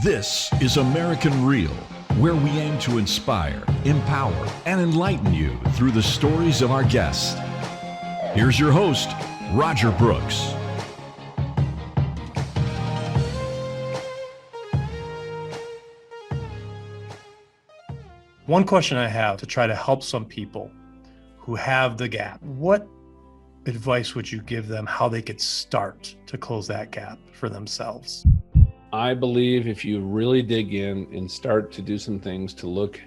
This is American Real, where we aim to inspire, empower, and enlighten you through the stories of our guests. Here's your host, Roger Brooks. One question I have to try to help some people who have the gap, what advice would you give them how they could start to close that gap for themselves? I believe if you really dig in and start to do some things to look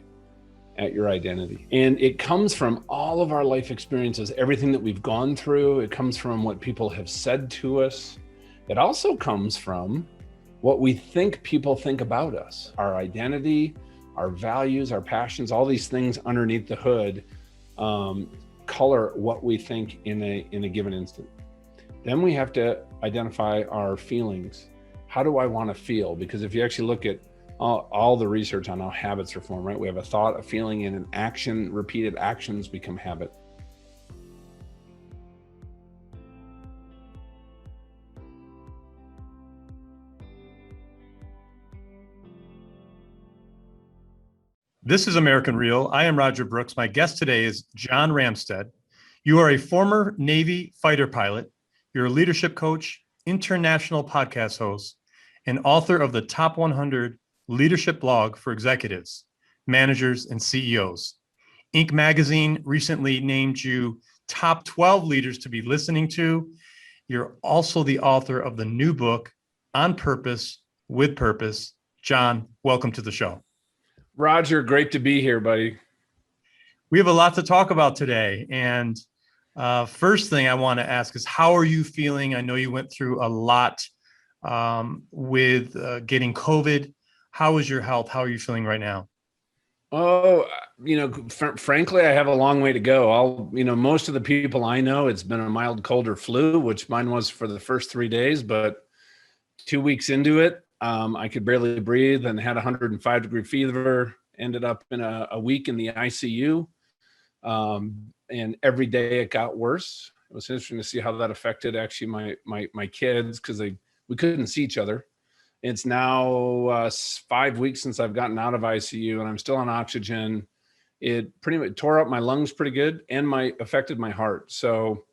at your identity, and it comes from all of our life experiences, everything that we've gone through, it comes from what people have said to us. It also comes from what we think people think about us, our identity, our values, our passions, all these things underneath the hood color what we think in a given instant. Then we have to identify our feelings. How do I want to feel? Because if you actually look at all the research on how habits are formed, right? We have a thought, a feeling, and an action. Repeated actions become habit. This is American Real. I am Roger Brooks. My guest today is John Ramstead. You are a former Navy fighter pilot. You're a leadership coach, international podcast host, and author of the Top 100 Leadership Blog for Executives, Managers, and CEOs. Inc. magazine recently named you top 12 leaders to be listening to. You're also the author of the new book, On Purpose, with Purpose. John, welcome to the show. Roger, great to be here, buddy. We have a lot to talk about today. And first thing I want to ask is, how are you feeling? I know you went through a lot with getting COVID. How is your health? How are you feeling right now? Oh, frankly, I have a long way to go. Most of the people I know, it's been a mild cold or flu, which mine was for the first 3 days, but 2 weeks into it, I could barely breathe and had 105-degree fever, ended up in a week in the ICU. And every day it got worse. It was interesting to see how that affected actually my kids, because we couldn't see each other. It's now 5 weeks since I've gotten out of ICU, and I'm still on oxygen. It pretty much tore up my lungs pretty good and affected my heart. So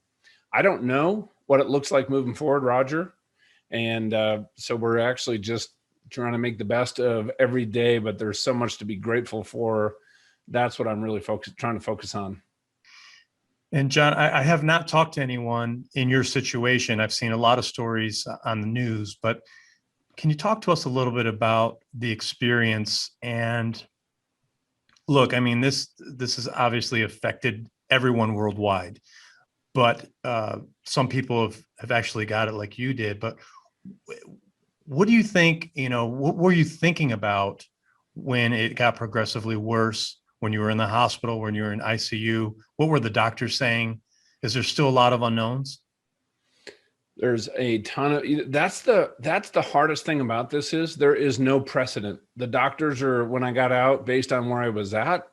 I don't know what it looks like moving forward, Roger. And so we're actually just trying to make the best of every day, but there's so much to be grateful for. That's what I'm really trying to focus on. And John, I have not talked to anyone in your situation. I've seen a lot of stories on the news, but can you talk to us a little bit about the experience? And look, I mean, this has obviously affected everyone worldwide, but some people have actually got it like you did. But what do you think, what were you thinking about when it got progressively worse, when you were in the hospital, when you were in ICU? What were the doctors saying? Is there still a lot of unknowns? There's a ton of, that's the hardest thing about this is there is no precedent. The doctors when I got out, based on where I was at,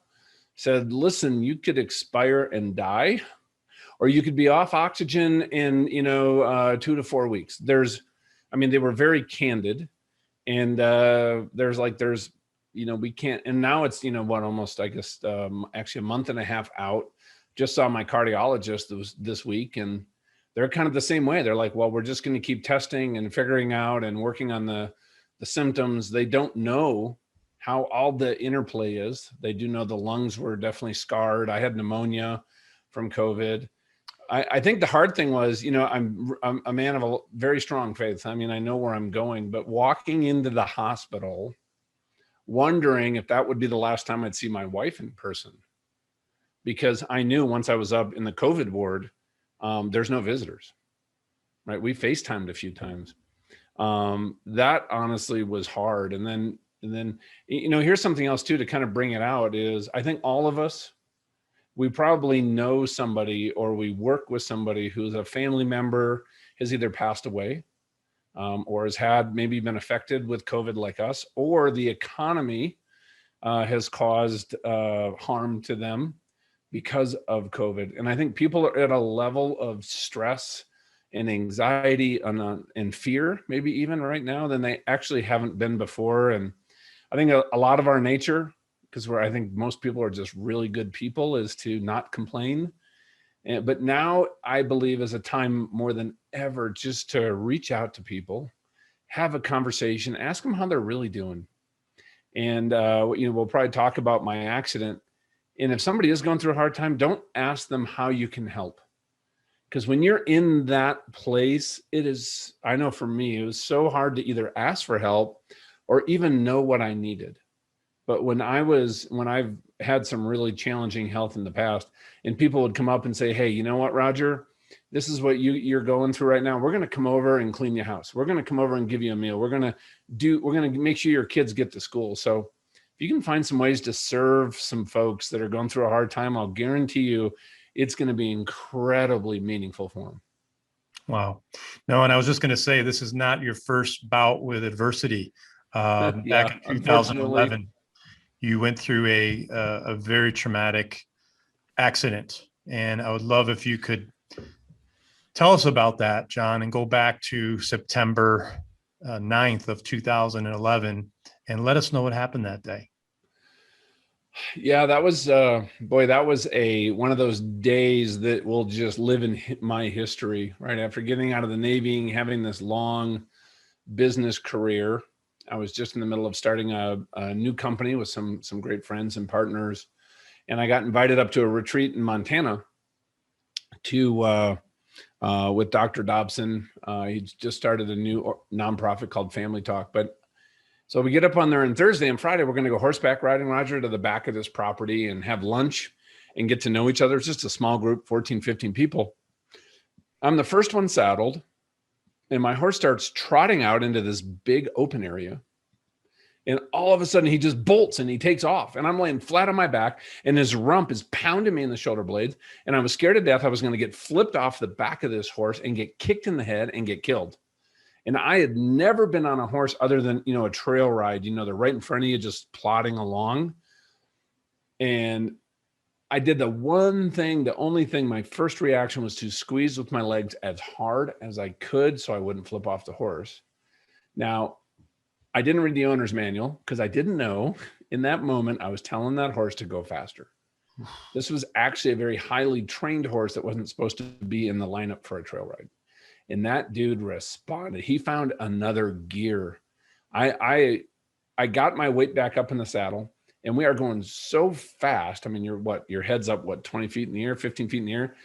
said, listen, you could expire and die, or you could be off oxygen in, 2 to 4 weeks. They were very candid, and we can't, and now it's, almost, I guess, actually a month and a half out. Just saw my cardiologist this week, and they're kind of the same way. They're like, well, we're just going to keep testing and figuring out and working on the symptoms. They don't know how all the interplay is. They do know the lungs were definitely scarred. I had pneumonia from COVID. I think the hard thing was, I'm a man of a very strong faith. I mean, I know where I'm going, but walking into the hospital, wondering if that would be the last time I'd see my wife in person, because I knew once I was up in the COVID ward, there's no visitors, right? We FaceTimed a few times. That honestly was hard. And then, here's something else too, to kind of bring it out is, I think all of us, we probably know somebody, or we work with somebody who's a family member has either passed away, or has maybe been affected with COVID like us, or the economy has caused harm to them because of COVID. And I think people are at a level of stress and anxiety and fear, maybe even right now, than they actually haven't been before. And I think a lot of our nature, because I think most people are just really good people, is to not complain. But now I believe is a time more than ever just to reach out to people, have a conversation, ask them how they're really doing. And, we'll probably talk about my accident. And if somebody is going through a hard time, don't ask them how you can help. Because when you're in that place, I know for me, it was so hard to either ask for help or even know what I needed. But when I've had some really challenging health in the past, and people would come up and say, hey, you know what, Roger, this is what you're going through right now. We're going to come over and clean your house. We're going to come over and give you a meal. We're going to make sure your kids get to school. So if you can find some ways to serve some folks that are going through a hard time, I'll guarantee you it's going to be incredibly meaningful for them. Wow. No, and I was just going to say, this is not your first bout with adversity. Back in 2011, you went through a very traumatic accident. And I would love if you could tell us about that, John, and go back to September 9th of 2011 and let us know what happened that day. Yeah, that was one of those days that will just live in my history. Right after getting out of the Navy and having this long business career, I was just in the middle of starting a new company with some great friends and partners, and I got invited up to a retreat in Montana with Dr. Dobson. He just started a new nonprofit called Family Talk, so we get up on there on Thursday and Friday, we're going to go horseback riding, Roger, to the back of this property and have lunch and get to know each other. It's just a small group, 14, 15 people. I'm the first one saddled, and my horse starts trotting out into this big open area. And all of a sudden he just bolts and he takes off, and I'm laying flat on my back, and his rump is pounding me in the shoulder blades. And I was scared to death I was going to get flipped off the back of this horse and get kicked in the head and get killed. And I had never been on a horse other than, a trail ride, they're right in front of you, just plodding along. And I did the only thing, my first reaction was to squeeze with my legs as hard as I could so I wouldn't flip off the horse. Now, I didn't read the owner's manual because I didn't know in that moment I was telling that horse to go faster. This was actually a very highly trained horse that wasn't supposed to be in the lineup for a trail ride. And that dude responded. He found another gear. I got my weight back up in the saddle, and we are going so fast. I mean, your head's up, 20 feet in the air, 15 feet in the air.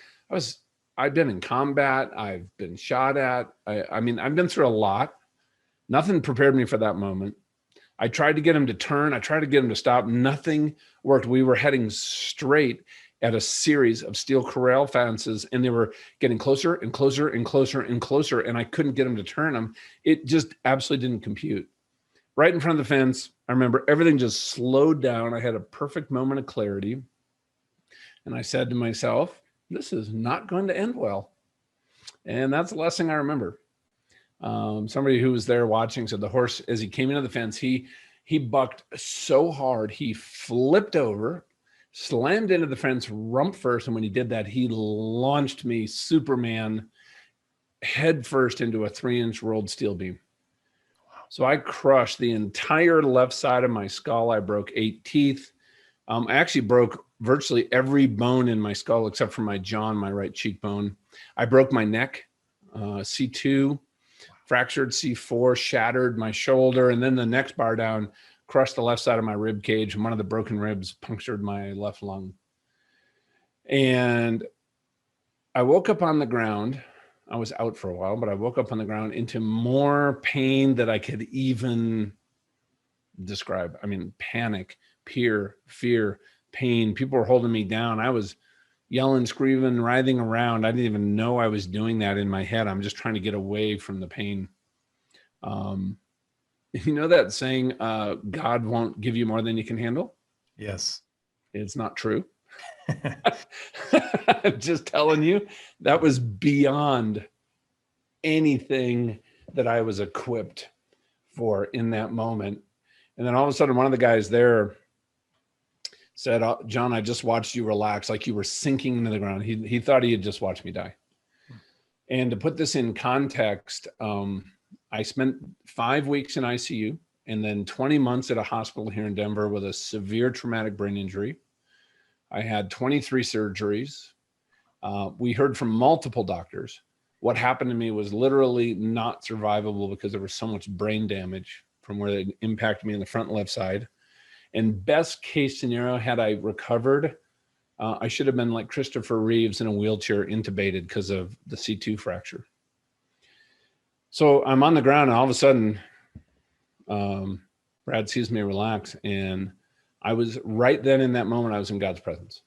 I've been in combat. I've been shot at. I've been through a lot. Nothing prepared me for that moment. I tried to get him to turn. I tried to get him to stop. Nothing worked. We were heading straight at a series of steel corral fences, and they were getting closer and closer and closer and closer, and I couldn't get them to turn them. It just absolutely didn't compute. Right in front of the fence, I remember everything just slowed down. I had a perfect moment of clarity, and I said to myself, this is not going to end well. And that's the last thing I remember. Somebody who was there watching said the horse, as he came into the fence, he bucked so hard, he flipped over, slammed into the fence rump first. And when he did that, he launched me Superman head first into a 3-inch rolled steel beam. So I crushed the entire left side of my skull. I broke 8 teeth. I actually broke virtually every bone in my skull except for my jaw and my right cheekbone. I broke my neck, C2, fractured C4, shattered my shoulder, and then the next bar down crushed the left side of my rib cage, and one of the broken ribs punctured my left lung. And I woke up on the ground. I was out for a while, but I woke up on the ground into more pain that I could even describe. Panic, fear, pain. People were holding me down. I was yelling, screaming, writhing around. I didn't even know I was doing that in my head. I'm just trying to get away from the pain. You know that saying, God won't give you more than you can handle? Yes. It's not true. I'm just telling you, that was beyond anything that I was equipped for in that moment. And then all of a sudden, one of the guys there said, John, I just watched you relax like you were sinking into the ground. He thought he had just watched me die. And to put this in context, I spent 5 weeks in ICU and then 20 months at a hospital here in Denver with a severe traumatic brain injury. I had 23 surgeries. We heard from multiple doctors. What happened to me was literally not survivable because there was so much brain damage from where it impacted me in the front left side. And best case scenario, had I recovered, I should have been like Christopher Reeves in a wheelchair, intubated because of the C2 fracture. So I'm on the ground and all of a sudden, Brad sees me relax. And I was right then in that moment, I was in God's presence.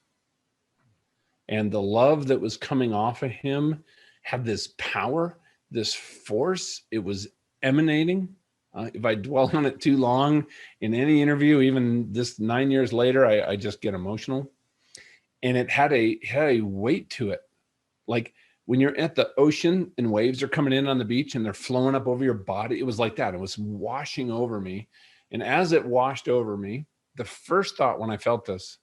And the love that was coming off of him had this power, this force. It was emanating. If I dwell on it too long in any interview, even this 9 years later, I just get emotional. And it had a weight to it. Like when you're at the ocean and waves are coming in on the beach and they're flowing up over your body, it was like that. It was washing over me. And as it washed over me, the first thought when I felt this,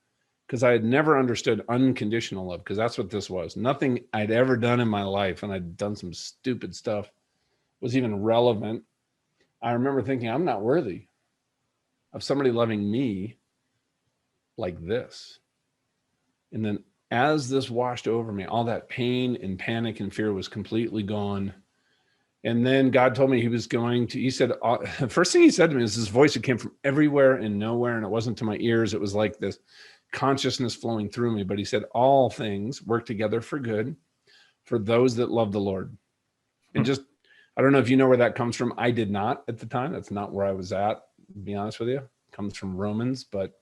because I had never understood unconditional love, because that's what this was. Nothing I'd ever done in my life, and I'd done some stupid stuff, was even relevant. I remember thinking, I'm not worthy of somebody loving me like this. And then as this washed over me, all that pain and panic and fear was completely gone. And then God told me he said, the first thing he said to me is this voice that came from everywhere and nowhere. And it wasn't to my ears. It was like this consciousness flowing through me. But he said, all things work together for good for those that love the Lord. And just, I don't know if you know where that comes from. I did not at the time. That's not where I was at, to be honest with you. It comes from Romans. But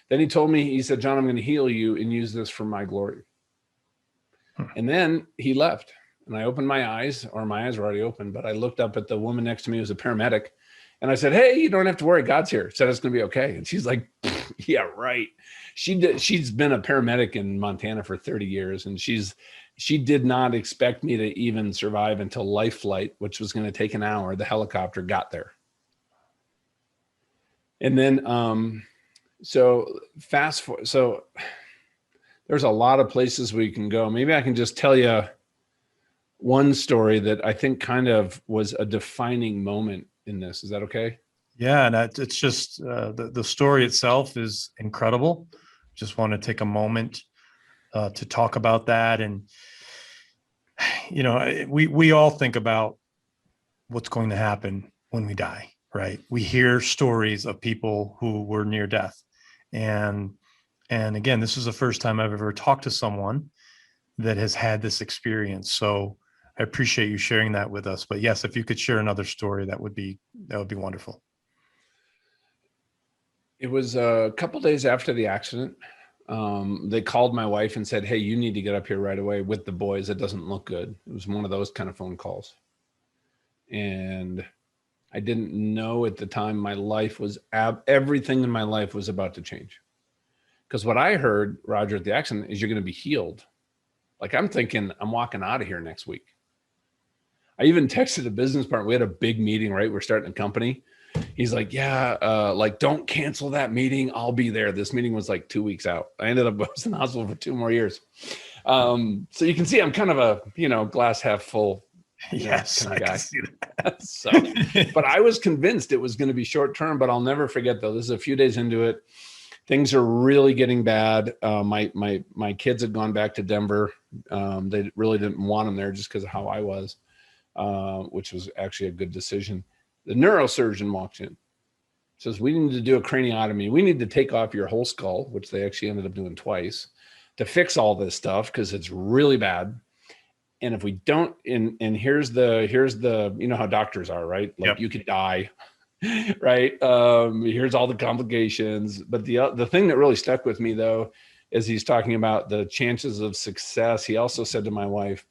then he told me, he said, John, I'm going to heal you and use this for my glory. And then he left. And I opened my eyes, or my eyes were already open, but I looked up at the woman next to me who was a paramedic. And I said, hey, you don't have to worry. God's here. Said it's going to be okay. And she's like, yeah, right. She's been a paramedic in Montana for 30 years. And she did not expect me to even survive until life flight, which was going to take an hour. The helicopter got there. And then, so fast forward. So there's a lot of places we can go. Maybe I can just tell you one story that I think kind of was a defining moment in this. Is that okay? Yeah, and it's just the story itself is incredible. Just want to take a moment to talk about that. And, you know, we all think about what's going to happen when we die, right? We hear stories of people who were near death. And again, this is the first time I've ever talked to someone that has had this experience. So I appreciate you sharing that with us. But yes, if you could share another story, that would be wonderful. It was a couple days after the accident. They called my wife and said, hey, you need to get up here right away with the boys. It doesn't look good. It was one of those kind of phone calls. And I didn't know at the time my life was, everything in my life was about to change. Because what I heard, Roger, at the accident is you're going to be healed. Like I'm thinking I'm walking out of here next week. I even texted a business partner. We had a big meeting, right? We're starting a company. He's like, yeah, like don't cancel that meeting. I'll be there. This meeting was like 2 weeks out. I ended up was in the hospital for 2 more years. So you can see I'm kind of a, glass half full. Yes, kind of guy. I can see that. So, but I was convinced it was going to be short term, but I'll never forget though. This is a few days into it. Things are really getting bad. My kids had gone back to Denver. They really didn't want them there just because of how I was, which was actually a good decision. The neurosurgeon walks in, says, we need to do a craniotomy. We need to take off your whole skull, which they actually ended up doing twice, to fix all this stuff because it's really bad. And if we don't, and here's the, you know how doctors are, right? Like Yep. You could die, right? Here's all the complications. But the thing that really stuck with me though, is he's talking about the chances of success. He also said to my wife,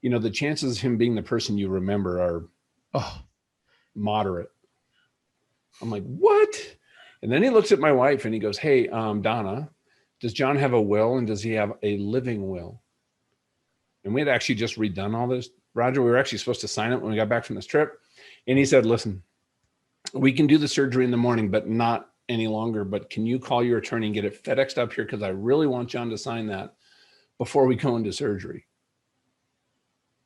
the chances of him being the person you remember are moderate. I'm like, what? And then he looks at my wife and he goes, hey, Donna, does John have a will and does he have a living will? And we had actually just redone all this. Roger, we were actually supposed to sign it when we got back from this trip. And he said, listen, we can do the surgery in the morning, but not any longer. But can you call your attorney and get it FedExed up here? Because I really want John to sign that before we go into surgery.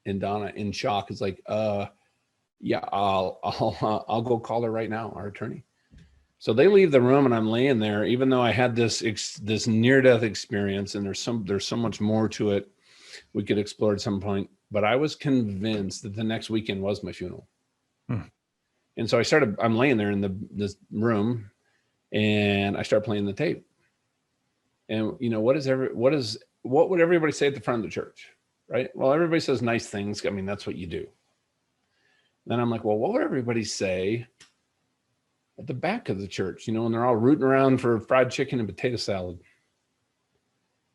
And Donna, in shock, is like, yeah, I'll go call her right now, our attorney. So they leave the room, and I'm laying there, even though I had this near-death experience, and there's so much more to it we could explore at some point. But I was convinced that the next weekend was my funeral. And so I'm laying there in this room, and I start playing the tape. And what would everybody say at the front of the church, right? Well, everybody says nice things. I mean, that's what you do. Then I'm like, well, what would everybody say at the back of the church, when they're all rooting around for fried chicken and potato salad?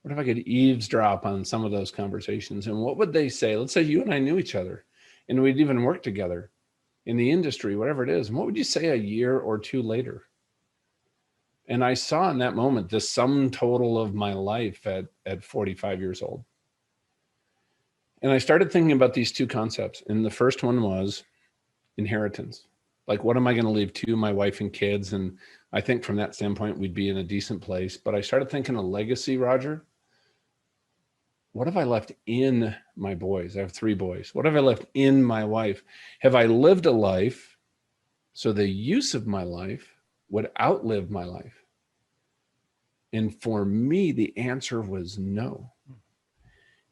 What if I could eavesdrop on some of those conversations? And what would they say? Let's say you and I knew each other, and we'd even worked together in the industry, whatever it is. And what would you say a year or two later? And I saw in that moment the sum total of my life at 45 years old. And I started thinking about these two concepts. And the first one was inheritance. Like, what am I going to leave to my wife and kids? And I think from that standpoint, we'd be in a decent place. But I started thinking a legacy, Roger. What have I left in my boys? I have 3 boys. What have I left in my wife? Have I lived a life so the use of my life would outlive my life? And for me, the answer was no.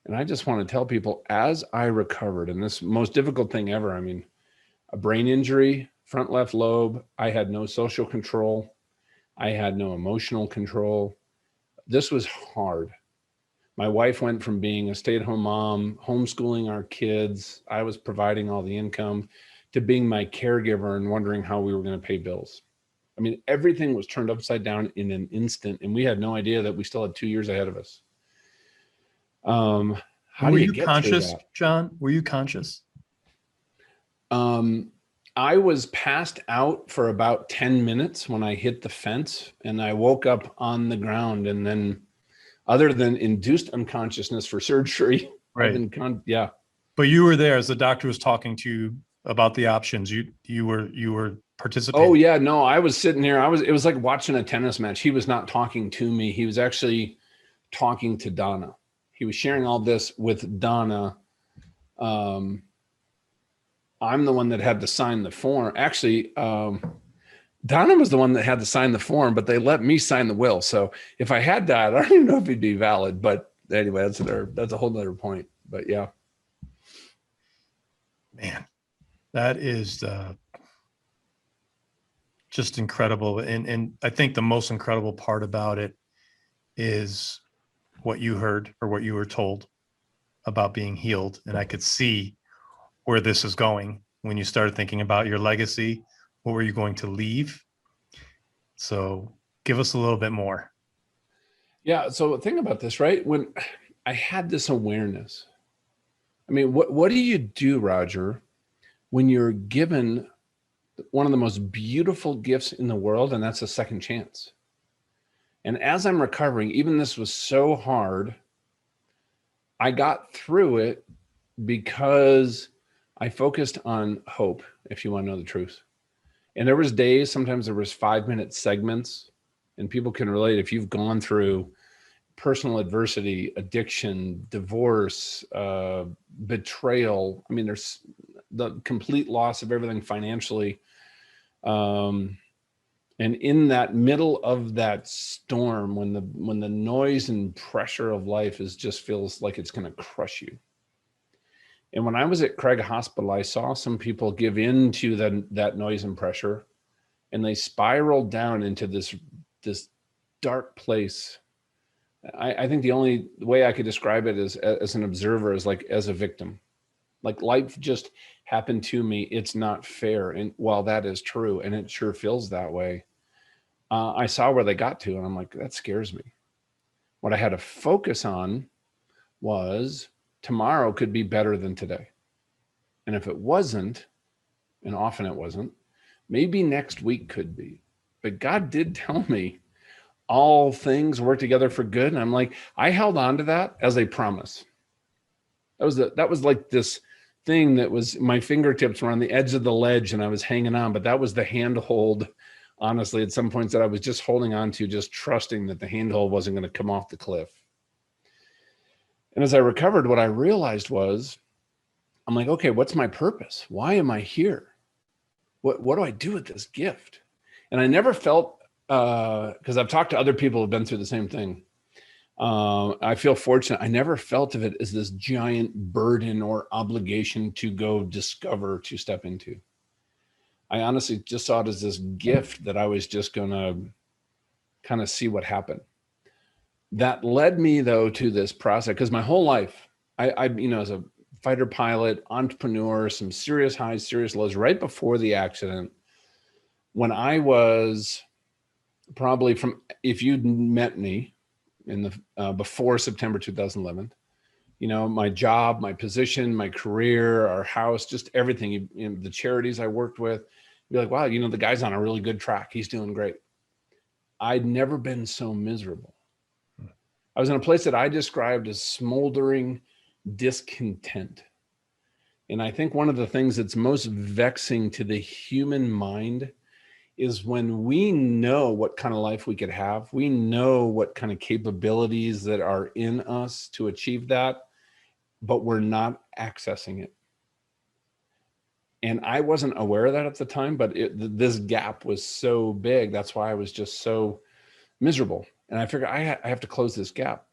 And I just want to tell people, as I recovered, and this most difficult thing ever, I mean, a brain injury, front left lobe, I had no social control. I had no emotional control. This was hard. My wife went from being a stay-at-home mom, homeschooling our kids, I was providing all the income, to being my caregiver and wondering how we were going to pay bills. I mean, everything was turned upside down in an instant, and we had no idea that we still had 2 years ahead of us. How Were do you get conscious, through that? John? Were you conscious? I was passed out for about 10 minutes when I hit the fence, and I woke up on the ground. And then, other than induced unconsciousness for surgery, Right. Yeah. But you were there as the doctor was talking to you about the options. You were participating. Oh yeah, no, I was sitting here. It was like watching a tennis match. He was not talking to me. He was actually talking to Donna. He was sharing all this with Donna. I'm the one that had to sign the form. Actually, Donna was the one that had to sign the form, but they let me sign the will. So if I had died, I don't even know if it'd be valid. But anyway, that's a whole nother point. But yeah. Man, that is just incredible. And I think the most incredible part about it is what you heard or what you were told about being healed. And I could see where this is going when you started thinking about your legacy. What were you going to leave? So give us a little bit more. Yeah. So think about this, right? When I had this awareness, I mean, what do you do, Roger, when you're given one of the most beautiful gifts in the world, and that's a second chance? And as I'm recovering, even this was so hard, I got through it because I focused on hope, if you want to know the truth. And there was days, sometimes there was 5-minute segments, and people can relate. If you've gone through personal adversity, addiction, divorce, betrayal, I mean, there's the complete loss of everything financially. And in that middle of that storm, when the noise and pressure of life just feels like it's going to crush you. And when I was at Craig Hospital, I saw some people give in to that noise and pressure, and they spiraled down into this dark place. I think the only way I could describe it is as an observer, is like as a victim. Like, life just happened to me. It's not fair. And while that is true, and it sure feels that way, I saw where they got to, and I'm like, that scares me. What I had to focus on was tomorrow could be better than today. And if it wasn't, and often it wasn't, maybe next week could be. But God did tell me all things work together for good. And I'm like, I held on to that as a promise. That was like this thing that was, my fingertips were on the edge of the ledge and I was hanging on, but that was the handhold, honestly, at some points that I was just holding on to, just trusting that the handhold wasn't going to come off the cliff. And as I recovered, what I realized was I'm like, okay, what's my purpose? Why am I here? What do I do with this gift? And I never felt, because I've talked to other people who've been through the same thing. I feel fortunate. I never felt of it as this giant burden or obligation to go discover, to step into. I honestly just saw it as this gift that I was just going to kind of see what happened. That led me though to this process, because my whole life, I as a fighter pilot, entrepreneur, some serious highs, serious lows. Right before the accident, when I was probably if you'd met me in the before September 2011, my job, my position, my career, our house, just everything, the charities I worked with, you'd be like, wow, the guy's on a really good track. He's doing great. I'd never been so miserable. I was in a place that I described as smoldering discontent. And I think one of the things that's most vexing to the human mind is when we know what kind of life we could have, we know what kind of capabilities that are in us to achieve that, but we're not accessing it. And I wasn't aware of that at the time, but this gap was so big. That's why I was just so miserable. And I figured I have to close this gap,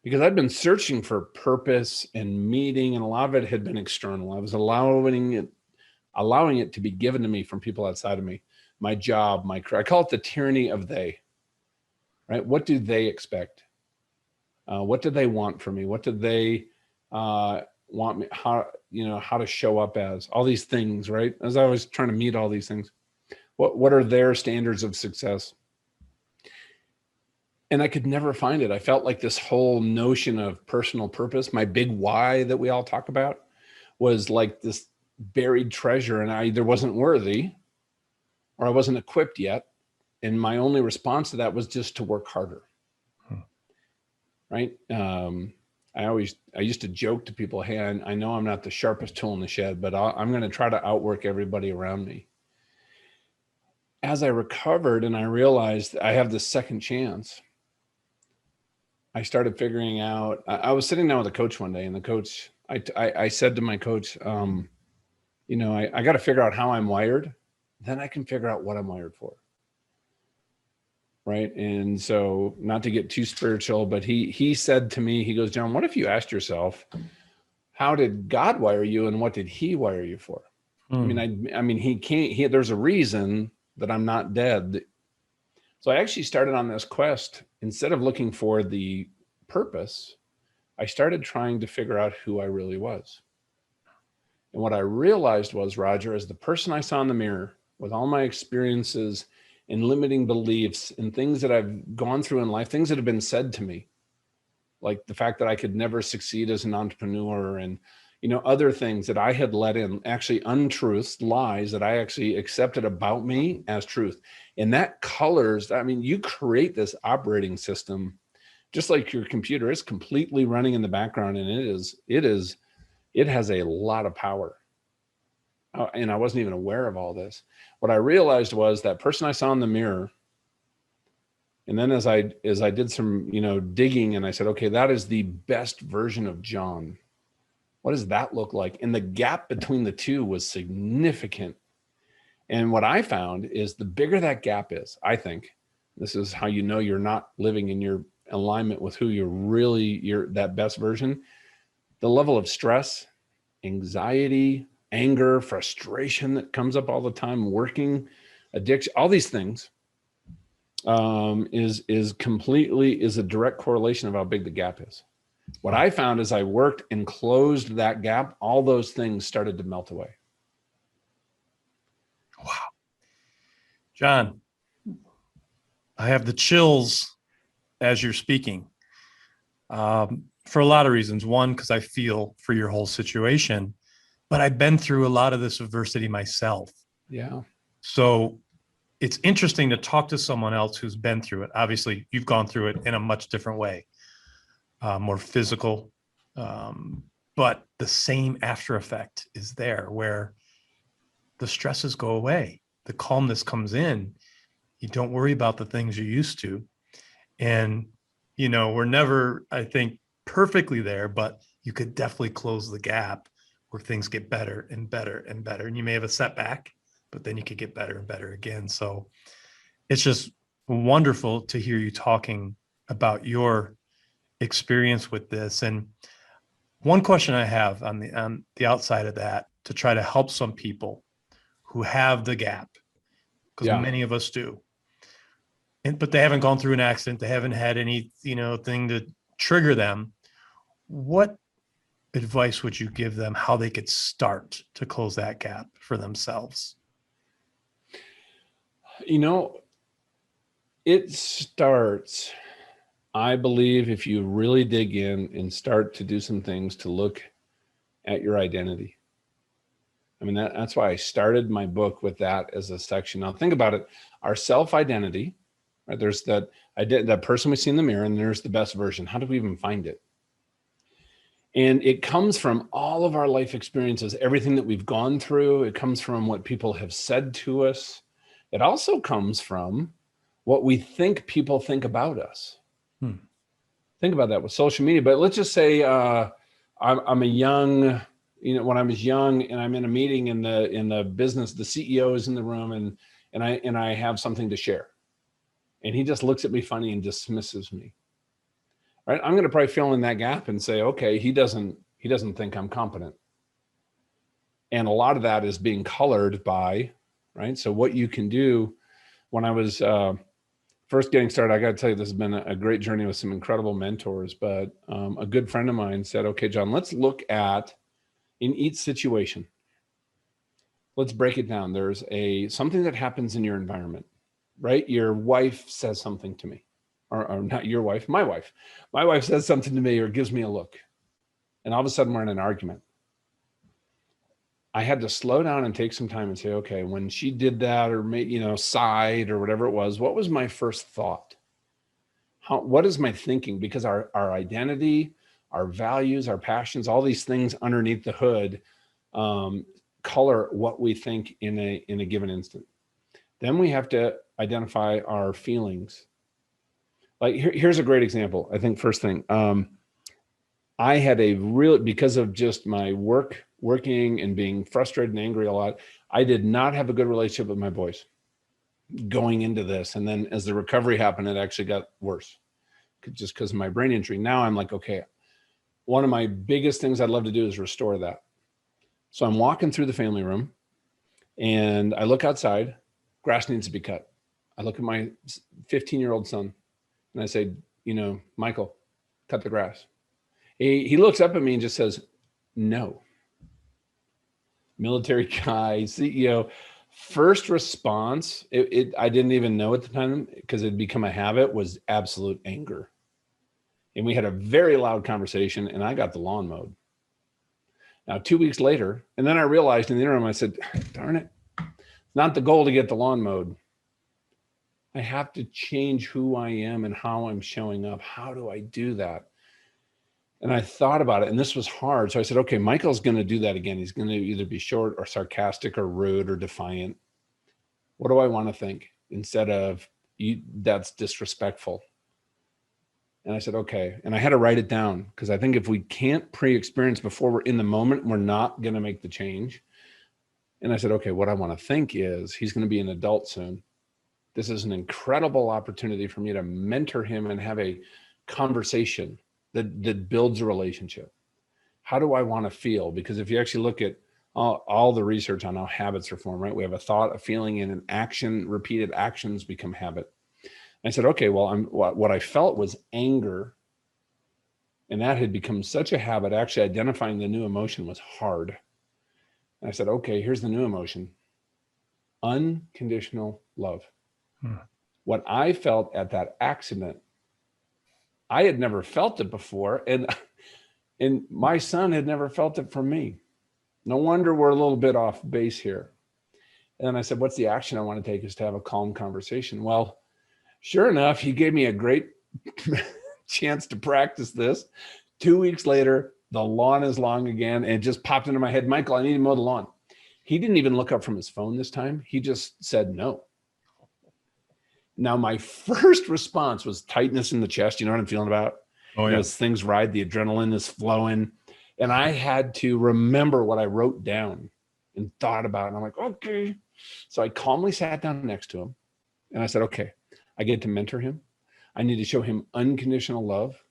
because I'd been searching for purpose and meaning, and a lot of it had been external. I was allowing it to be given to me from people outside of me. My job, my career. I call it the tyranny of they, right? What do they expect? What do they want from me? What do they want me? How to show up as? All these things, right? As I was trying to meet all these things, what are their standards of success? And I could never find it. I felt like this whole notion of personal purpose, my big why that we all talk about, was like this buried treasure, and I either wasn't worthy or I wasn't equipped yet. And my only response to that was just to work harder. Right. I used to joke to people, hey, I know I'm not the sharpest tool in the shed, but I'm going to try to outwork everybody around me. As I recovered and I realized I have this second chance, I started figuring out, I was sitting down with a coach one day, and the coach, I said to my coach, I got to figure out how I'm wired. Then I can figure out what I'm wired for. Right. And so, not to get too spiritual, but he said to me, he goes, John, what if you asked yourself, how did God wire you and what did he wire you for? I mean, he can't, there's a reason that I'm not dead. So I actually started on this quest. Instead of looking for the purpose, I started trying to figure out who I really was. And what I realized was, Roger, as the person I saw in the mirror, with all my experiences and limiting beliefs and things that I've gone through in life, things that have been said to me, like the fact that I could never succeed as an entrepreneur, and other things that I had let in, actually untruths, lies that I actually accepted about me as truth. And that colors, you create this operating system, just like your computer is completely running in the background, and it has a lot of power. And I wasn't even aware of all this. What I realized was that person I saw in the mirror, and then as I did some digging, and I said, okay, that is the best version of John. What does that look like? And the gap between the two was significant. And what I found is the bigger that gap is, I think, this is how you're not living in your alignment with who you're that best version, the level of stress, anxiety, anger, frustration that comes up all the time, working, addiction, all these things is a direct correlation of how big the gap is. What I found as I worked and closed that gap, all those things started to melt away. Wow. John, I have the chills as you're speaking, for a lot of reasons. One, because I feel for your whole situation, but I've been through a lot of this adversity myself. Yeah. So it's interesting to talk to someone else who's been through it. Obviously, you've gone through it in a much different way. More physical, but the same after effect is there, where the stresses go away, the calmness comes in. You don't worry about the things you used to. And, we're never, I think, perfectly there, but you could definitely close the gap where things get better and better and better. And you may have a setback, but then you could get better and better again. So it's just wonderful to hear you talking about your experience with this. And one question I have on the outside of that, to try to help some people who have the gap, because Yeah. many of us do, but they haven't gone through an accident, they haven't had any, thing to trigger them. What advice would you give them how they could start to close that gap for themselves? It starts, I believe, if you really dig in and start to do some things to look at your identity. I mean, that's why I started my book with that as a section. Now think about it, our self-identity, right? There's that person we see in the mirror, and there's the best version. How do we even find it? And it comes from all of our life experiences, everything that we've gone through. It comes from what people have said to us. It also comes from what we think people think about us. Think about that with social media. But let's just say I'm a young, when I was young and I'm in a meeting in the business, the CEO is in the room, and I have something to share. And he just looks at me funny and dismisses me. Right? I'm going to probably fill in that gap and say, okay, he doesn't think I'm competent. And a lot of that is being colored by, right? So what you can do, when I was first getting started, I got to tell you, this has been a great journey with some incredible mentors, but a good friend of mine said, okay, John, let's look at, in each situation, let's break it down. There's something that happens in your environment, right? Your wife says something to me. Or not your wife, my wife. My wife says something to me or gives me a look. And all of a sudden we're in an argument. I had to slow down and take some time and say, okay, when she did that or sighed or whatever it was, what was my first thought? What is my thinking? Because our identity, our values, our passions, all these things underneath the hood color what we think in a given instant. Then we have to identify our feelings. Like here's a great example. I think first thing, I had because of just my working and being frustrated and angry a lot, I did not have a good relationship with my boys going into this. And then as the recovery happened, it actually got worse just because of my brain injury. Now I'm like, okay, one of my biggest things I'd love to do is restore that. So I'm walking through the family room and I look outside, grass needs to be cut. I look at my 15-year-old son and I say, Michael, cut the grass. He looks up at me and just says, no. Military guy, CEO, first response, I didn't even know at the time because it'd become a habit, was absolute anger. And we had a very loud conversation and I got the lawn mowed. Now, 2 weeks later, and then I realized in the interim, I said, darn it, it's not the goal to get the lawn mowed. I have to change who I am and how I'm showing up. How do I do that? And I thought about it, and this was hard. So I said, okay, Michael's going to do that again. He's going to either be short or sarcastic or rude or defiant. What do I want to think instead of that's disrespectful? And I said, okay. And I had to write it down because I think if we can't pre-experience before we're in the moment, we're not going to make the change. And I said, okay, what I want to think is he's going to be an adult soon. This is an incredible opportunity for me to mentor him and have a conversation that builds a relationship. How do I want to feel? Because if you actually look at all the research on how habits are formed, right? We have a thought, a feeling, and an action. Repeated actions become habit. I said, okay, well, what I felt was anger. And that had become such a habit. Actually identifying the new emotion was hard. And I said, okay, here's the new emotion. Unconditional love. What I felt at that accident, I had never felt it before. And my son had never felt it from me. No wonder we're a little bit off base here. And then I said, what's the action I want to take is to have a calm conversation. Well, sure enough, he gave me a great chance to practice this. 2 weeks later, the lawn is long again. And it just popped into my head, Michael, I need to mow the lawn. He didn't even look up from his phone this time. He just said no. Now, my first response was tightness in the chest. You know what I'm feeling about? Oh, yeah. As things ride, the adrenaline is flowing. And I had to remember what I wrote down and thought about. And I'm like, okay. So I calmly sat down next to him and I said, okay, I get to mentor him. I need to show him unconditional love.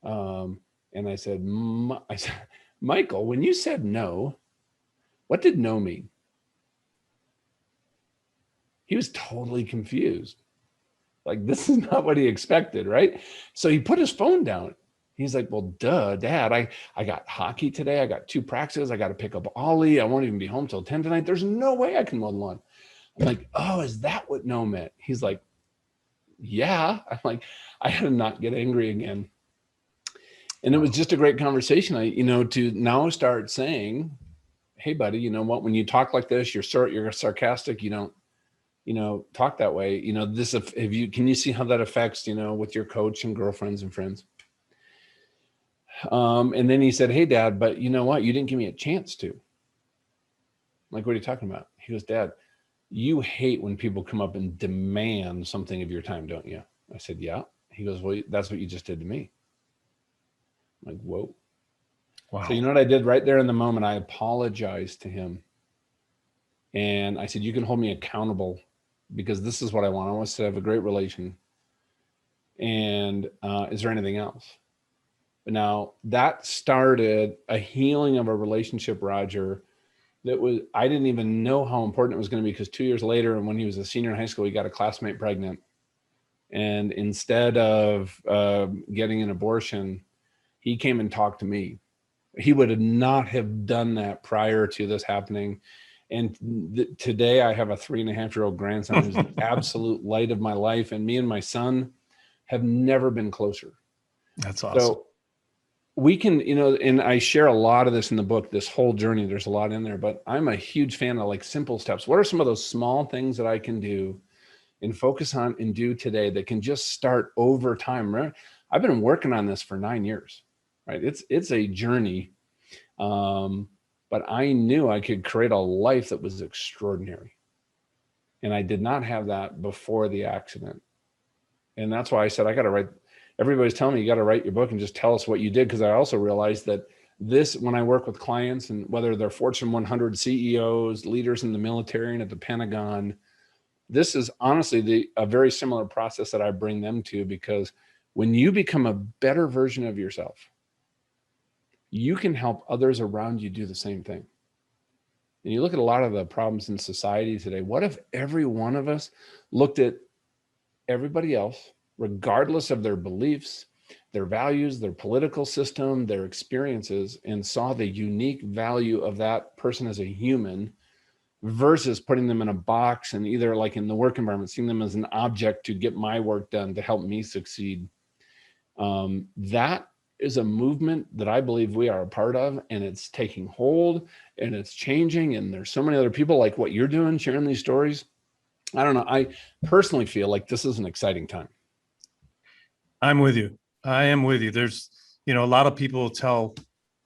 And I said, Michael, when you said no, what did no mean? He was totally confused. Like, this is not what he expected, right? So he put his phone down. He's like, well, duh, Dad, I got hockey today. I got 2 practices. I got to pick up Ollie. I won't even be home till 10 tonight. There's no way I can mow the lawn. I'm like, oh, is that what no meant? He's like, yeah. I'm like, I had to not get angry again. And it was just a great conversation. To now start saying, hey, buddy, you know what? When you talk like this, you're sarcastic. You don't, talk that way. Can you see how that affects, with your coach and girlfriends and friends? And then he said, hey, Dad, but you know what? You didn't give me a chance to. I'm like, what are you talking about? He goes, Dad, you hate when people come up and demand something of your time, don't you? I said, yeah. He goes, well, that's what you just did to me. I'm like, whoa. Wow. So you know what I did right there in the moment? I apologized to him. And I said, you can hold me accountable because this is what I want. I want us to have a great relation. And is there anything else? But now that started a healing of a relationship, Roger, I didn't even know how important it was going to be, because 2 years later, and when he was a senior in high school, he got a classmate pregnant. And instead of getting an abortion, he came and talked to me. He would not have done that prior to this happening. And today I have a 3.5-year-old grandson who's the absolute light of my life. And me and my son have never been closer. That's awesome. So we can, and I share a lot of this in the book, this whole journey, there's a lot in there, but I'm a huge fan of like simple steps. What are some of those small things that I can do and focus on and do today that can just start over time? Right? I've been working on this for 9 years, right? It's a journey. But I knew I could create a life that was extraordinary. And I did not have that before the accident. And that's why I said, I got to write. Everybody's telling me you got to write your book and just tell us what you did. Because I also realized that when I work with clients, and whether they're Fortune 100 CEOs, leaders in the military and at the Pentagon, this is honestly a very similar process that I bring them to, because when you become a better version of yourself, you can help others around you do the same thing. And you look at a lot of the problems in society today. What if every one of us looked at everybody else, regardless of their beliefs, their values, their political system, their experiences, and saw the unique value of that person as a human, versus putting them in a box and either, like in the work environment, seeing them as an object to get my work done, to help me succeed? That is a movement that I believe we are a part of, and it's taking hold and it's changing. And there's so many other people like what you're doing, sharing these stories. I don't know. I personally feel like this is an exciting time. I'm with you. I am with you. There's, a lot of people tell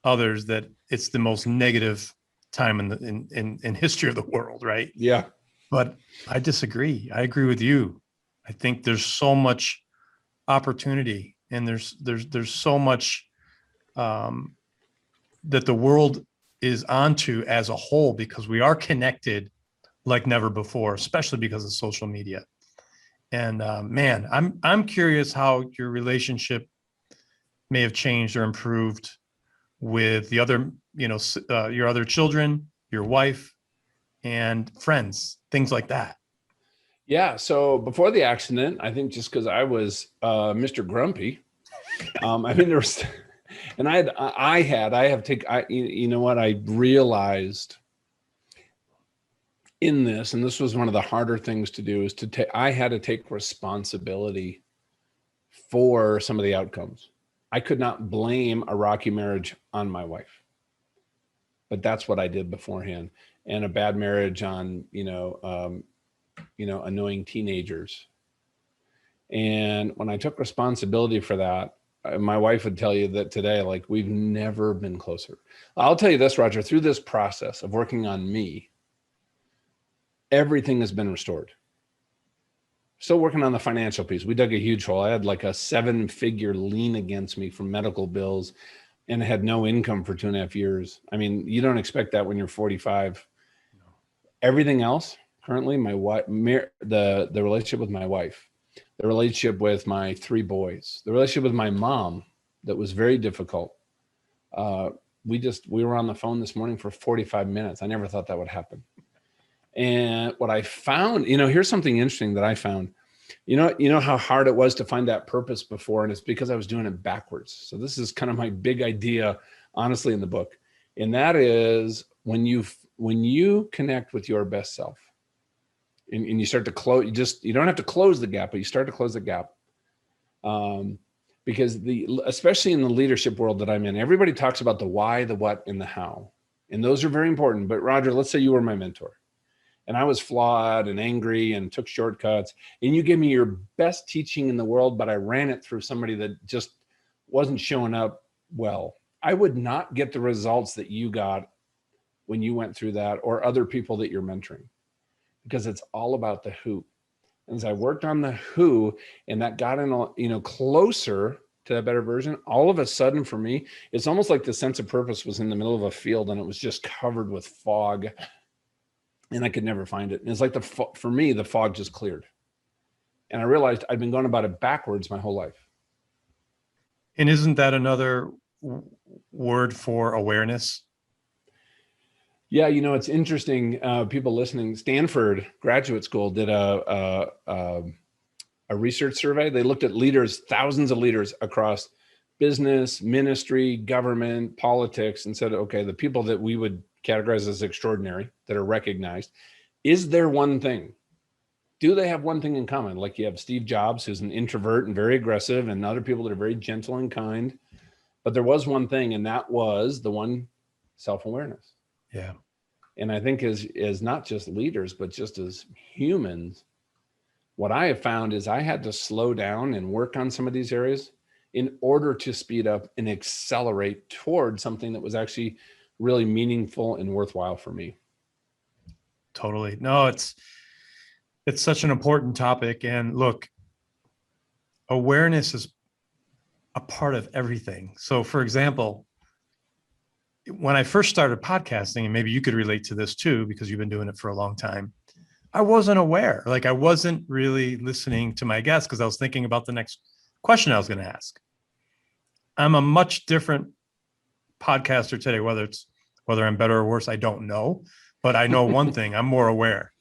others that it's the most negative time in history of the world, right? Yeah. But I disagree. I agree with you. I think there's so much opportunity, and there's so much that the world is onto as a whole, because we are connected like never before, especially because of social media. And man, I'm curious how your relationship may have changed or improved with the other, your other children, your wife, and friends, things like that. Yeah. So before the accident, I think just because I was Mr. Grumpy, there was, and I realized in this, and this was one of the harder things to do, is I had to take responsibility for some of the outcomes. I could not blame a rocky marriage on my wife, but that's what I did beforehand. And a bad marriage on, annoying teenagers. And when I took responsibility for that, my wife would tell you that today, like, we've never been closer. I'll tell you this, Roger, through this process of working on me, everything has been restored. Still working on the financial piece. We dug a huge hole. I had like a 7-figure lien against me from medical bills. and had no income for 2.5 years. I mean, you don't expect that when you're 45. Everything else currently, my wife, the relationship with my wife, the relationship with my 3 boys, the relationship with my mom, that was very difficult. We were on the phone this morning for 45 minutes. I never thought that would happen. And what I found, here's something interesting that I found. You know how hard it was to find that purpose before, and it's because I was doing it backwards. So this is kind of my big idea, honestly, in the book. And that is when you connect with your best self, and you start to close, you don't have to close the gap, but you start to close the gap. Because especially in the leadership world that I'm in, everybody talks about the why, the what, and the how. And those are very important. But Roger, let's say you were my mentor and I was flawed and angry and took shortcuts, and you gave me your best teaching in the world, but I ran it through somebody that just wasn't showing up well. I would not get the results that you got when you went through that, or other people that you're mentoring, because it's all about the who. And as I worked on the who, and that got in, closer to that better version, all of a sudden for me, it's almost like the sense of purpose was in the middle of a field and it was just covered with fog, and I could never find it. And it's like for me, the fog just cleared. And I realized I'd been going about it backwards my whole life. And isn't that another word for awareness? Yeah, it's interesting. People listening, Stanford Graduate School did a research survey. They looked at leaders, thousands of leaders across business, ministry, government, politics, and said, okay, the people that we would categorize as extraordinary, that are recognized, is there one thing? Do they have one thing in common? Like you have Steve Jobs, who's an introvert and very aggressive, and other people that are very gentle and kind. But there was one thing, and that was the one: self-awareness. Yeah. And I think as not just leaders, but just as humans, what I have found is I had to slow down and work on some of these areas in order to speed up and accelerate toward something that was actually really meaningful and worthwhile for me. Totally. No, it's such an important topic. And look, awareness is a part of everything. So for example, when I first started podcasting, and maybe you could relate to this too, because you've been doing it for a long time, I wasn't aware. Like I wasn't really listening to my guests because I was thinking about the next question I was going to ask. I'm a much different podcaster today, whether I'm better or worse, I don't know, but I know one thing: I'm more aware.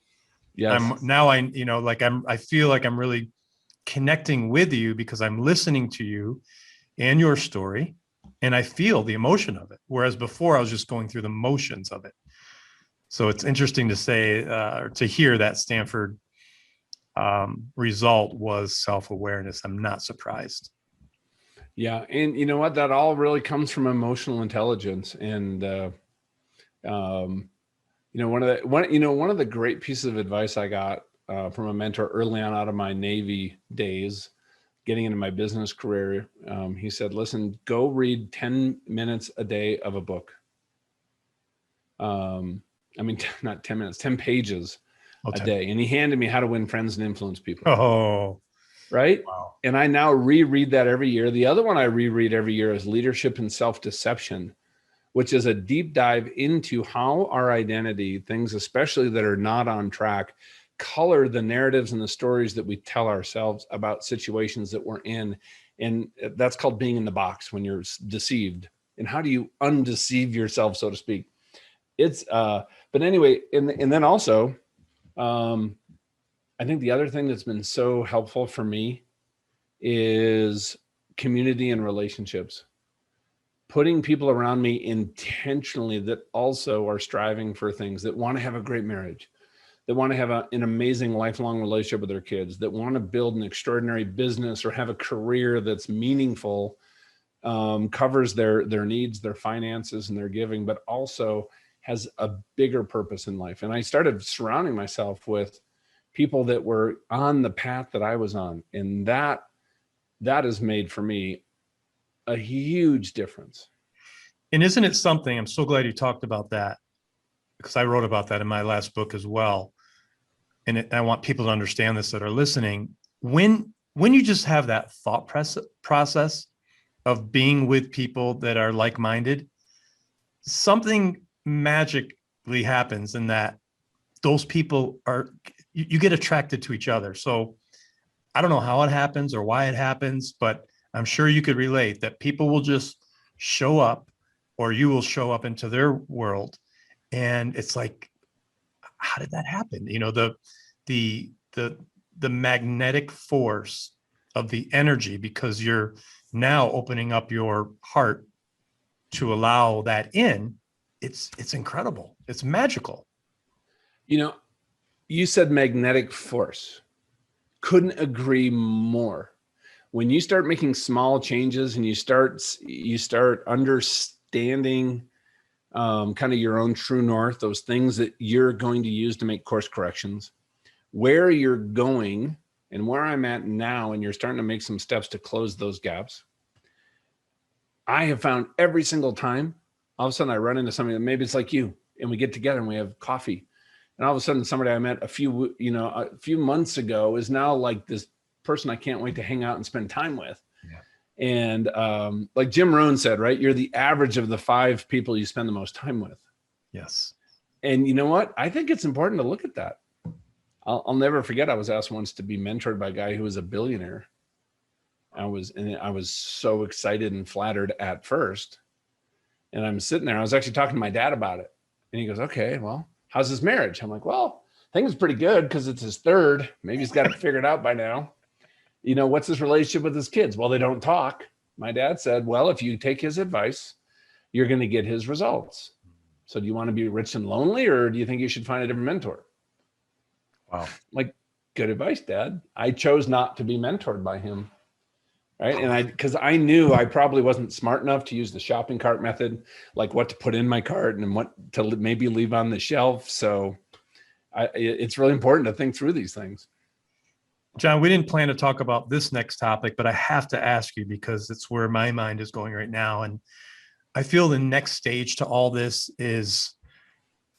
Yes. I feel like I'm really connecting with you because I'm listening to you and your story, and I feel the emotion of it. Whereas before I was just going through the motions of it. So it's interesting to say, or to hear that Stanford result was self-awareness. I'm not surprised. Yeah. And you know what, that all really comes from emotional intelligence. And, one of the great pieces of advice I got from a mentor early on out of my Navy days, getting into my business career, he said, listen, go read 10 minutes a day of a book. Not 10 minutes, 10 pages a day. And he handed me How to Win Friends and Influence People. Oh, right. Wow. And I now reread that every year. The other one I reread every year is Leadership and Self-Deception, which is a deep dive into how our identity, things especially that are not on track, color the narratives and the stories that we tell ourselves about situations that we're in. And that's called being in the box, when you're deceived. And how do you undeceive yourself, so to speak? But anyway, and then also, I think the other thing that's been so helpful for me is community and relationships. Putting people around me intentionally that also are striving for things, that want to have a great marriage, that want to have an amazing lifelong relationship with their kids, that want to build an extraordinary business or have a career that's meaningful, covers their needs, their finances, and their giving, but also has a bigger purpose in life. And I started surrounding myself with people that were on the path that I was on. And that has made for me a huge difference. And isn't it something, I'm so glad you talked about that, because I wrote about that in my last book as well. And I want people to understand this that are listening. When you just have that thought process, of being with people that are like-minded, something magically happens in that those people are, you get attracted to each other. So I don't know how it happens or why it happens, but I'm sure you could relate that people will just show up, or you will show up into their world. And it's like, how did that happen? The the the magnetic force of the energy, because you're now opening up your heart to allow that in. It's incredible. It's magical. You know, you said magnetic force. Couldn't agree more. When you start making small changes and you start understanding kind of your own true north, those things that you're going to use to make course corrections, where you're going and where I'm at now, and you're starting to make some steps to close those gaps. I have found every single time, all of a sudden I run into somebody that maybe it's like you, and we get together and we have coffee. And all of a sudden somebody I met a few months ago is now like this person I can't wait to hang out and spend time with. Yeah. And like Jim Rohn said, right? You're the average of the 5 people you spend the most time with. Yes. And you know what? I think it's important to look at that. I'll never forget. I was asked once to be mentored by a guy who was a billionaire. I was so excited and flattered at first. And I'm sitting there, I was actually talking to my dad about it. And he goes, okay, well, how's his marriage? I'm like, well, I think it's pretty good because it's his 3rd. Maybe he's got it figured out by now. You know, what's his relationship with his kids? Well, they don't talk. My dad said, well, if you take his advice, you're going to get his results. So do you want to be rich and lonely, or do you think you should find a different mentor? Wow. Like, good advice, Dad. I chose not to be mentored by him. Right. And because I knew I probably wasn't smart enough to use the shopping cart method, like what to put in my cart and what to maybe leave on the shelf. So it's really important to think through these things. John, we didn't plan to talk about this next topic, but I have to ask you because it's where my mind is going right now. And I feel the next stage to all this is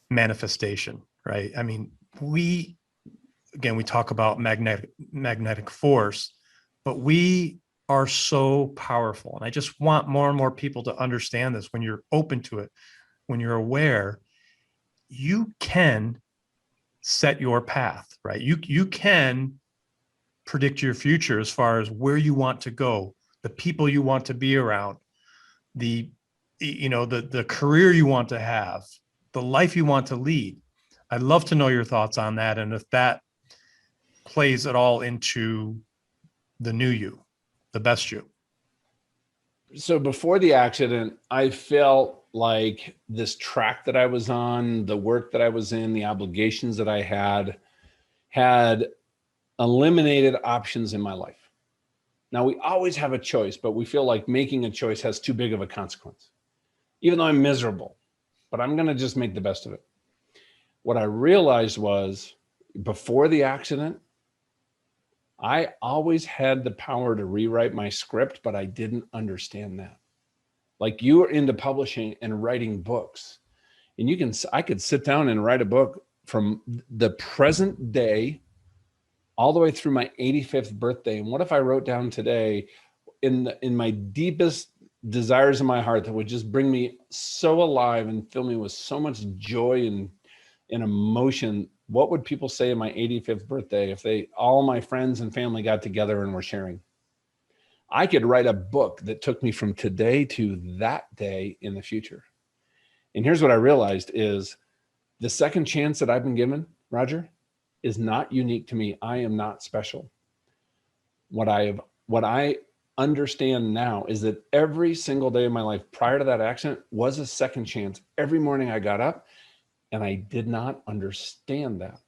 manifestation, right? I mean, we talk about magnetic force, but we are so powerful. And I just want more and more people to understand this. When you're open to it, when you're aware, you can set your path, right? You can predict your future as far as where you want to go, the people you want to be around, the career you want to have, the life you want to lead. I'd love to know your thoughts on that, and if that plays at all into the new you, the best you. So before the accident, I felt like this track that I was on, the work that I was in, the obligations that I had eliminated options in my life. Now, we always have a choice, but we feel like making a choice has too big of a consequence, even though I'm miserable, but I'm going to just make the best of it. What I realized was before the accident, I always had the power to rewrite my script, but I didn't understand that. Like, you are into publishing and writing books, and I could sit down and write a book from the present day all the way through my 85th birthday. And what if I wrote down today in my deepest desires in my heart that would just bring me so alive and fill me with so much joy and emotion? What would people say in my 85th birthday if all my friends and family got together and were sharing? I could write a book that took me from today to that day in the future. And here's what I realized is the second chance that I've been given, Roger, is not unique to me. I am not special. What I understand now is that every single day of my life prior to that accident was a second chance. Every morning I got up, and I did not understand that.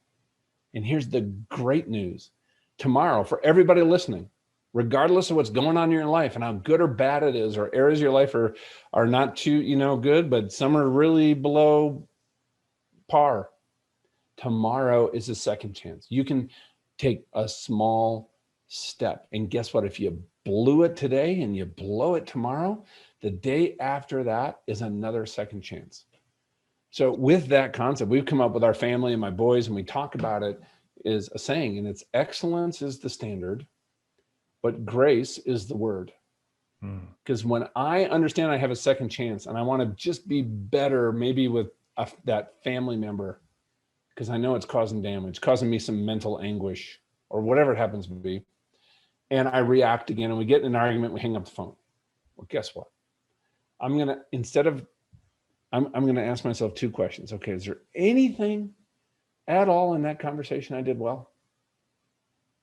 And here's the great news. Tomorrow, for everybody listening, regardless of what's going on in your life and how good or bad it is, or areas of your life are not too, good, but some are really below par. Tomorrow is a second chance. You can take a small step. And guess what? If you blew it today and you blow it tomorrow, the day after that is another second chance. So with that concept, we've come up with our family and my boys, and we talk about it, is a saying, and it's excellence is the standard, but grace is the word. Because when I understand I have a second chance and I want to just be better, maybe with that family member, because I know it's causing damage, causing me some mental anguish or whatever it happens to be, and I react again and we get in an argument, we hang up the phone. Well, guess what? I'm going to ask myself two questions. Okay, is there anything at all in that conversation I did well?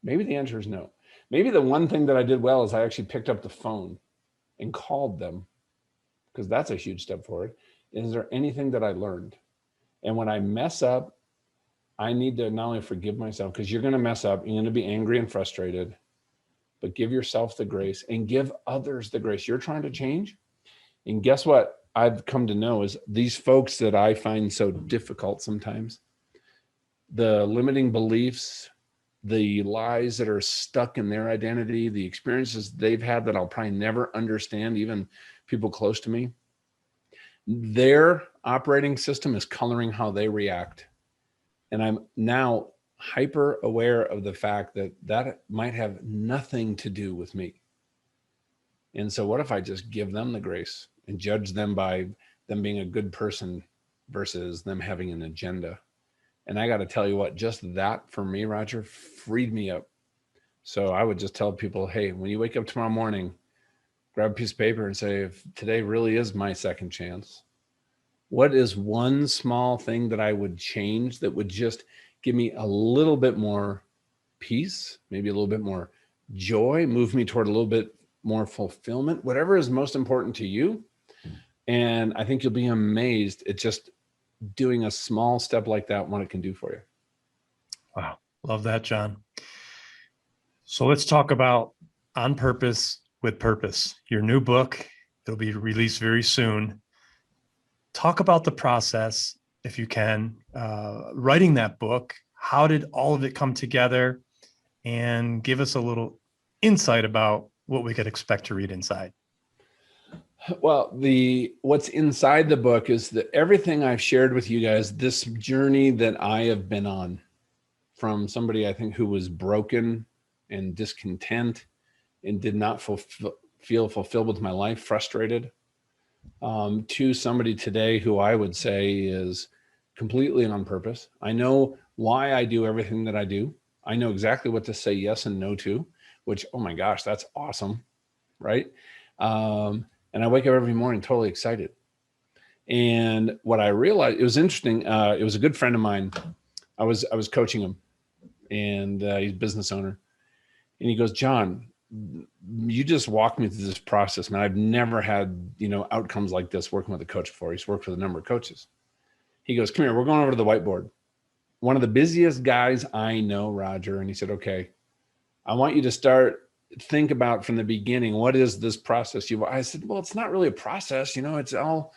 Maybe the answer is no. Maybe the one thing that I did well is I actually picked up the phone and called them, because that's a huge step forward. Is there anything that I learned? And when I mess up, I need to not only forgive myself, because you're going to mess up, you're going to be angry and frustrated, but give yourself the grace and give others the grace. You're trying to change. And guess what I've come to know is these folks that I find so difficult sometimes, the limiting beliefs, the lies that are stuck in their identity, the experiences they've had that I'll probably never understand, even people close to me, their operating system is coloring how they react. And I'm now hyper aware of the fact that that might have nothing to do with me. And so what if I just give them the grace and judge them by them being a good person versus them having an agenda? And I got to tell you what, just that for me, Roger, freed me up. So I would just tell people, hey, when you wake up tomorrow morning, grab a piece of paper and say, if today really is my second chance, what is one small thing that I would change that would just give me a little bit more peace, maybe a little bit more joy, move me toward a little bit more fulfillment, whatever is most important to you. And I think you'll be amazed at just doing a small step like that, what it can do for you. Wow. Love that, John. So let's talk about On Purpose with Purpose, your new book. It'll be released very soon. Talk about the process, if you can, writing that book. How did all of it come together? And give us a little insight about what we could expect to read inside. Well, what's inside the book is that everything I've shared with you guys, this journey that I have been on, from somebody I think who was broken and discontent and did not feel fulfilled with my life, frustrated, to somebody today who I would say is completely on purpose. I know why I do everything that I do. I know exactly what to say yes and no to, which, oh my gosh, that's awesome, right? And I wake up every morning totally excited. And what I realized, it was interesting. It was a good friend of mine. I was coaching him, and he's a business owner. And he goes, John, you just walked me through this process, man. I've never had, outcomes like this working with a coach before. He's worked with a number of coaches. He goes, come here, we're going over to the whiteboard. One of the busiest guys I know, Roger. And he said, okay, I want you to think about from the beginning, what is this process? I said, well, it's not really a process. It's all,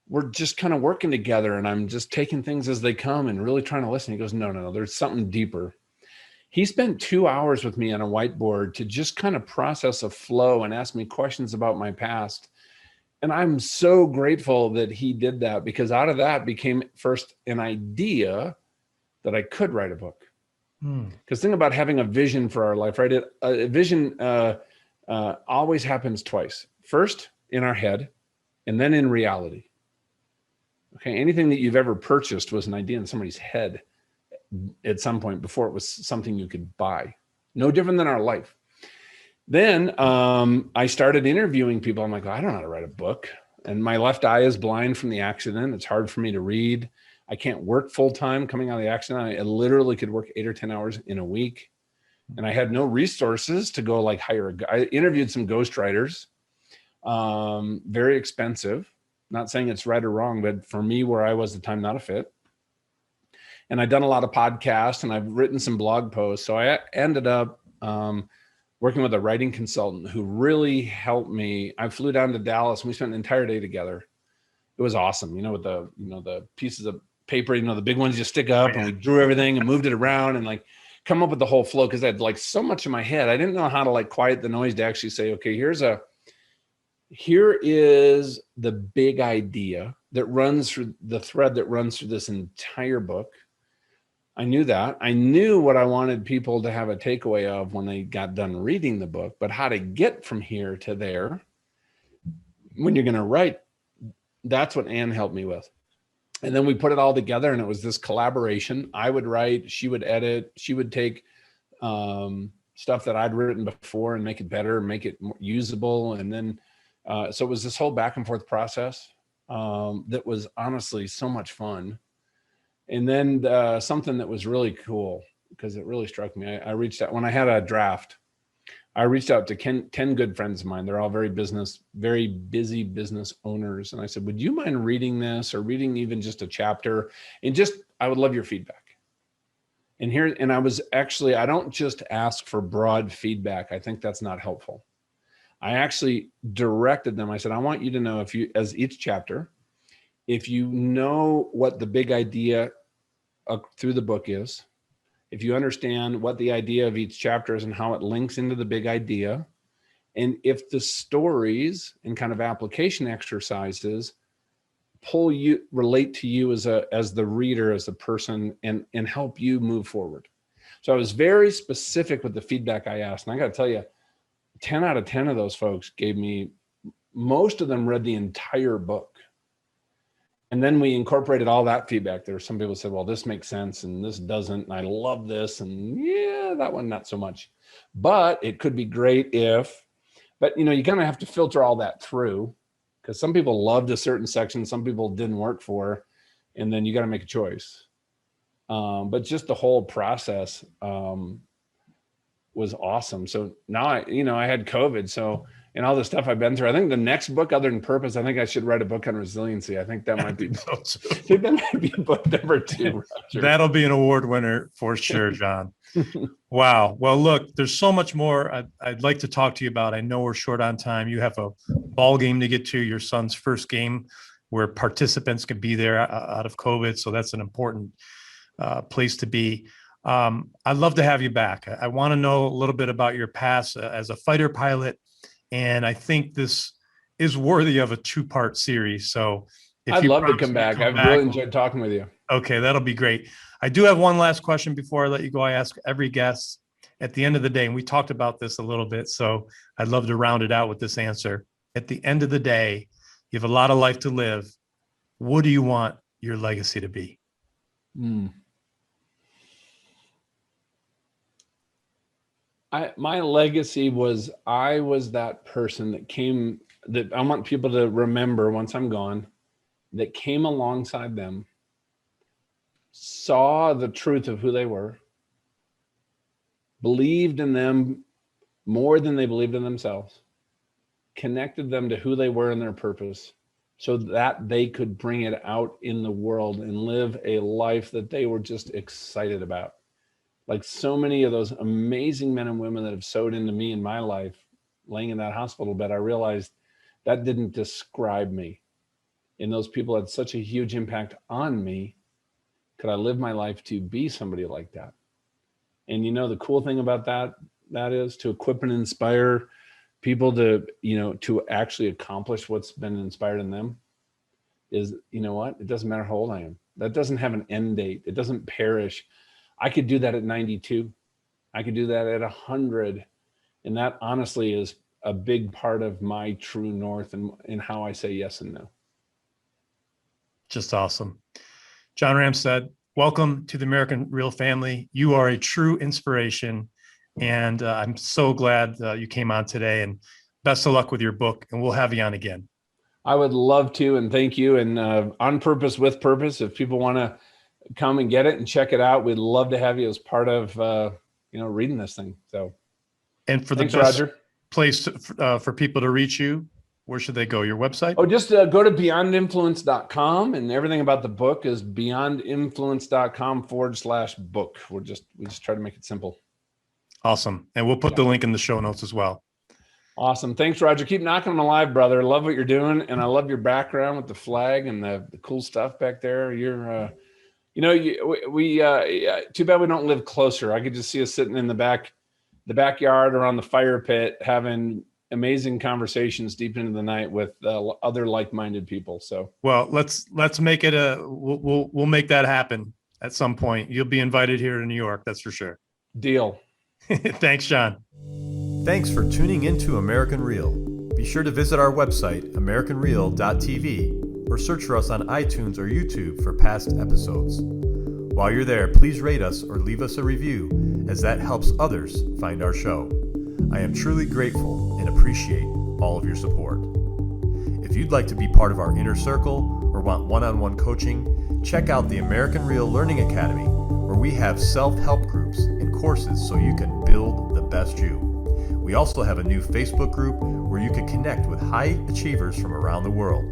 we're just kind of working together, and I'm just taking things as they come and really trying to listen. He goes, no, there's something deeper. He spent 2 hours with me on a whiteboard to just kind of process a flow and ask me questions about my past. And I'm so grateful that he did that, because out of that became first an idea that I could write a book. Because think about having a vision for our life, right? A vision always happens twice. First in our head, and then in reality. Okay, anything that you've ever purchased was an idea in somebody's head at some point before it was something you could buy. No different than our life. Then I started interviewing people. I'm like, I don't know how to write a book. And my left eye is blind from the accident. It's hard for me to read. I can't work full time coming out of the accident. I literally could work 8 or 10 hours in a week. And I had no resources to go hire a guy. I interviewed some ghostwriters, very expensive. Not saying it's right or wrong, but for me, where I was at the time, not a fit. And I've done a lot of podcasts, and I've written some blog posts. So I ended up working with a writing consultant who really helped me. I flew down to Dallas, and we spent an entire day together. It was awesome, with the pieces of paper, the big ones you stick up, and we drew everything and moved it around and come up with the whole flow, because I had so much in my head. I didn't know how to quiet the noise to actually say, okay, here is the big idea that runs through the thread that runs through this entire book. I knew that. I knew what I wanted people to have a takeaway of when they got done reading the book, but how to get from here to there. when you're going to write, that's what Anne helped me with. And then we put it all together, and it was this collaboration. I would write, she would edit, she would take stuff that I'd written before and make it better, make it more usable. And then, so it was this whole back and forth process that was honestly so much fun. And then something that was really cool, because it really struck me. I reached out when I had a draft. I reached out to 10 good friends of mine. They're all very busy business owners. And I said, would you mind reading this, or reading even just a chapter? And I would love your feedback. And I don't just ask for broad feedback. I think that's not helpful. I actually directed them. I said, I want you to know, as each chapter, if you know what the big idea through the book is, if you understand what the idea of each chapter is and how it links into the big idea, and if the stories and kind of application exercises relate to you as the reader, as the person, and help you move forward. So I was very specific with the feedback I asked. And I got to tell you, 10 out of 10 of those folks most of them read the entire book. And then we incorporated all that feedback. There were some people who said, well, this makes sense and this doesn't. And I love this. And yeah, that one, not so much. But it could be great but you kind of have to filter all that through, because some people loved a certain section, some people didn't work for, and then you got to make a choice. But just the whole process was awesome. So now I had COVID. So, and all the stuff I've been through, I think the next book, other than Purpose, I think I should write a book on resiliency. I think that might be, book number 2. Roger. That'll be an award winner for sure, John. Wow. Well, look, there's so much more I'd like to talk to you about. I know we're short on time. You have a ball game to get to, your son's first game, where participants can be there out of COVID. So that's an important place to be. I'd love to have you back. I want to know a little bit about your past as a fighter pilot. And I think this is worthy of a 2-part series. So I'd love to come back. I've really enjoyed talking with you. Okay, that'll be great. I do have one last question before I let you go. I ask every guest at the end of the day, and we talked about this a little bit, so I'd love to round it out with this answer. At the end of the day, you have a lot of life to live. What do you want your legacy to be? My legacy was, I was that person that I want people to remember once I'm gone, that came alongside them, saw the truth of who they were, believed in them more than they believed in themselves, connected them to who they were and their purpose, so that they could bring it out in the world and live a life that they were just excited about. Like so many of those amazing men and women that have sewed into me in my life, laying in that hospital bed, I realized that didn't describe me. And those people had such a huge impact on me. Could I live my life to be somebody like that? And the cool thing about that is to equip and inspire people to actually accomplish what's been inspired in them is, it doesn't matter how old I am. That doesn't have an end date. It doesn't perish. I could do that at 92. I could do that at 100. And that honestly is a big part of my true north and how I say yes and no. Just awesome. John Ramstead, welcome to the American Real family. You are a true inspiration. And I'm so glad you came on today, and best of luck with your book, and we'll have you on again. I would love to, and thank you. And On Purpose with Purpose, if people want to come and get it and check it out, we'd love to have you as part of reading this thing. So, and for thanks, the best Roger. Place for people to reach you, where should they go? Your website? Oh, just go to beyondinfluence.com, and everything about the book is beyondinfluence.com/book. We just try to make it simple. Awesome. And we'll put the link in the show notes as well. Awesome. Thanks, Roger. Keep knocking them alive, brother. Love what you're doing. And I love your background with the flag and the cool stuff back there. You're, too bad we don't live closer. I could just see us sitting in the backyard around the fire pit, having amazing conversations deep into the night with other like-minded people. So, well, let's make it we'll make that happen at some point. You'll be invited here to New York. That's for sure. Deal. Thanks, John. Thanks for tuning into American Real. Be sure to visit our website, AmericanReal.tv, or search for us on iTunes or YouTube for past episodes. While you're there, please rate us or leave us a review, as that helps others find our show. I am truly grateful and appreciate all of your support. If you'd like to be part of our inner circle or want one-on-one coaching, check out the American Real Learning Academy, where we have self-help groups and courses so you can build the best you. We also have a new Facebook group where you can connect with high achievers from around the world.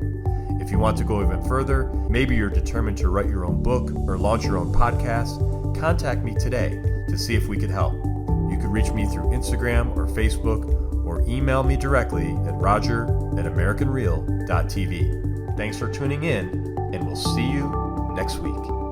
If you want to go even further, maybe you're determined to write your own book or launch your own podcast, contact me today to see if we could help. You can reach me through Instagram or Facebook, or email me directly at roger@americanreal.tv. Thanks for tuning in, and we'll see you next week.